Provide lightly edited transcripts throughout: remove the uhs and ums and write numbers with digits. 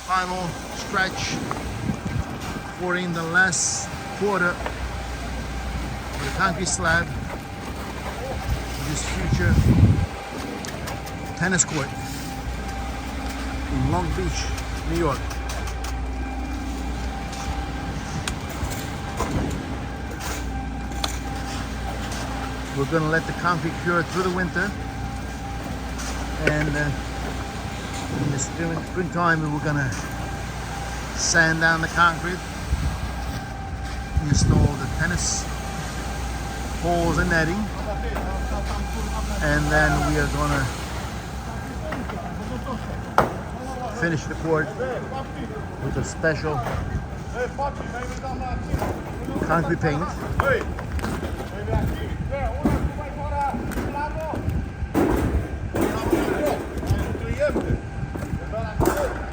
Final stretch for in the last quarter for the concrete slab of this future tennis court in Long Beach, New York. We're going to let the concrete cure through the winter, and in the springtime we're going to sand down the concrete, install the tennis poles and netting, and then we are going to finish the court with a special concrete paint.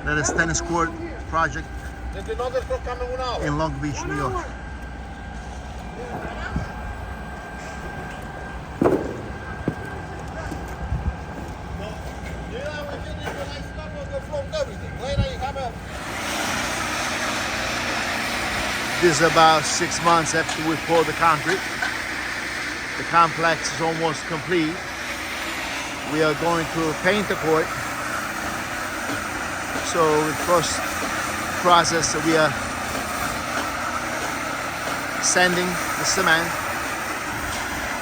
That is tennis court project in Long Beach, New York. This is about 6 months after we poured the concrete. The complex is almost complete. We are going to paint the court. So the first process, we are sanding the cement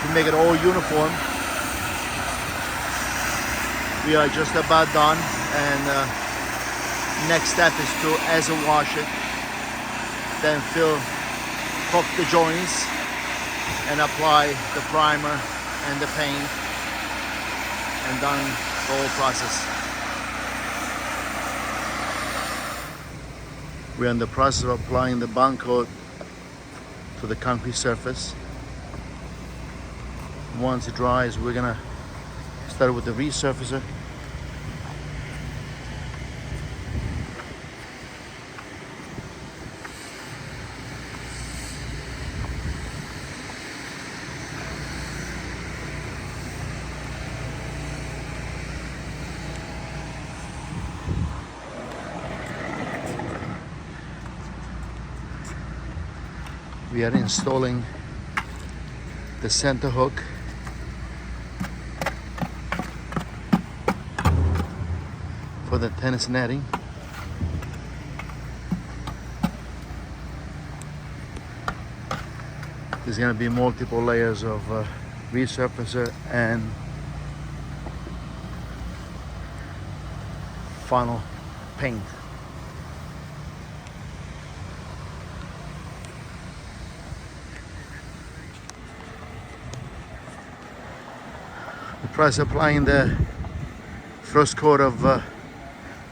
to make it all uniform. We are just about done, and next step is to acid wash it, then caulk the joints and apply the primer and the paint, and done the whole process. We're in the process of applying the bond coat to the concrete surface. Once it dries, we're gonna start with the resurfacer. We are installing the center hook for the tennis netting. There's going to be multiple layers of resurfacer and final paint. The process of applying the first coat of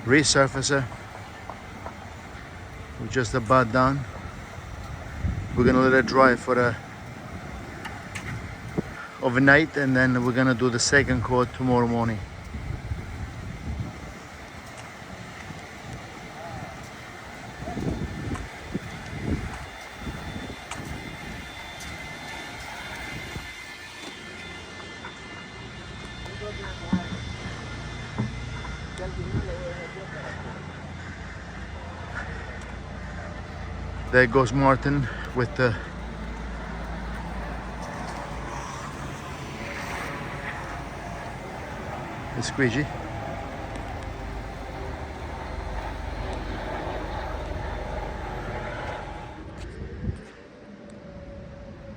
resurfacer, we're just about done. We're gonna let it dry for overnight, and then we're gonna do the second coat tomorrow morning. There goes Martin with the squeegee.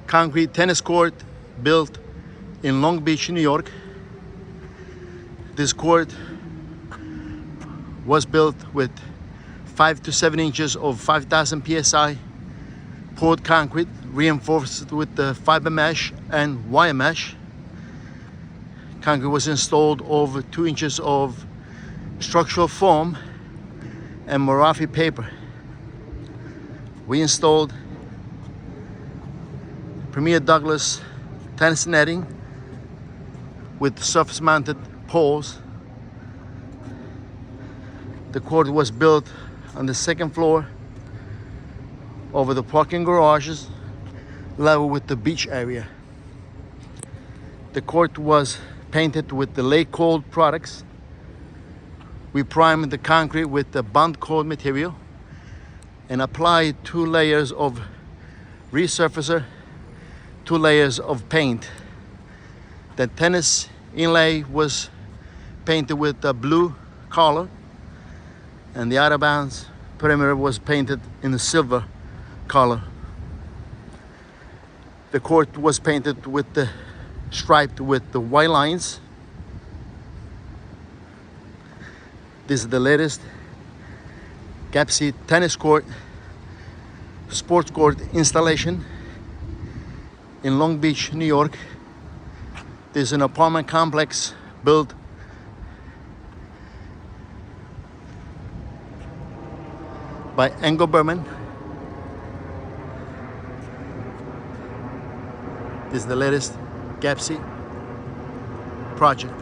Concrete tennis court built in Long Beach, New York. This court was built with 5 to 7 inches of 5,000 psi poured concrete, reinforced with the fiber mesh and wire mesh. Concrete was installed over 2 inches of structural foam and Marafi paper. We installed Premier Douglas tennis netting with surface mounted poles. The court was built on the second floor over the parking garages, level with the beach area. The court was painted with the Laykold products. We primed the concrete with the bond coat material and applied 2 layers of resurfacer, 2 layers of paint. The tennis inlay was painted with the blue color, and the out of bounds perimeter was painted in the silver color. The court was painted with the striped with the white lines. This is the latest Gappsi tennis court, sports court installation in Long Beach, New York. This is an apartment complex built by Engel Berman. This is the latest Gappsi project.